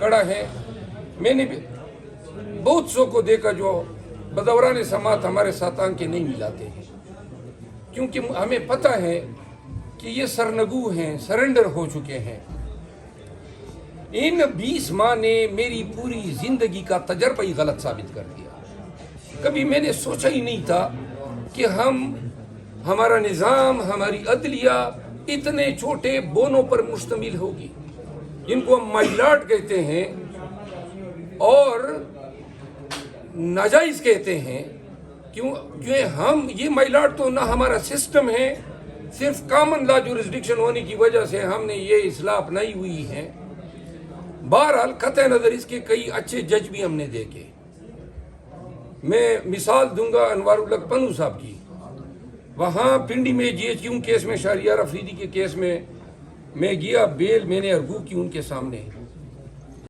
کڑا ہے. میں نے بھی بہت سو کو دیکھا جو بدوران سماعت ہمارے ساتھ آن کے نہیں ملاتے ہیں، کیونکہ ہمیں پتہ ہے کہ یہ سرنگو ہیں، سرنڈر ہو چکے ہیں. ان 20 ماہ نے میری پوری زندگی کا تجربہ ہی غلط ثابت کر دیا. کبھی میں نے سوچا ہی نہیں تھا کہ ہمارا نظام، ہماری عدلیہ اتنے چھوٹے بونوں پر مشتمل ہوگی جن کو ہم مائلاٹ کہتے ہیں اور ناجائز کہتے ہیں. کیوں ہم یہ مائلاٹ تو نہ ہمارا سسٹم ہے، صرف کامن لا جورسڈکشن ہونے کی وجہ سے ہم نے یہ اصلاح اپنائی ہوئی ہے. بہرحال قطع نظر اس کے کئی اچھے جج بھی ہم نے دیکھے. میں مثال دوں گا انوار الحق پنو صاحب کی. وہاں پنڈی میں جی ایچ کیو کیس میں شہریار افریدی کے کیس میں گیا بیل میں نے ارگو کی ان کے سامنے.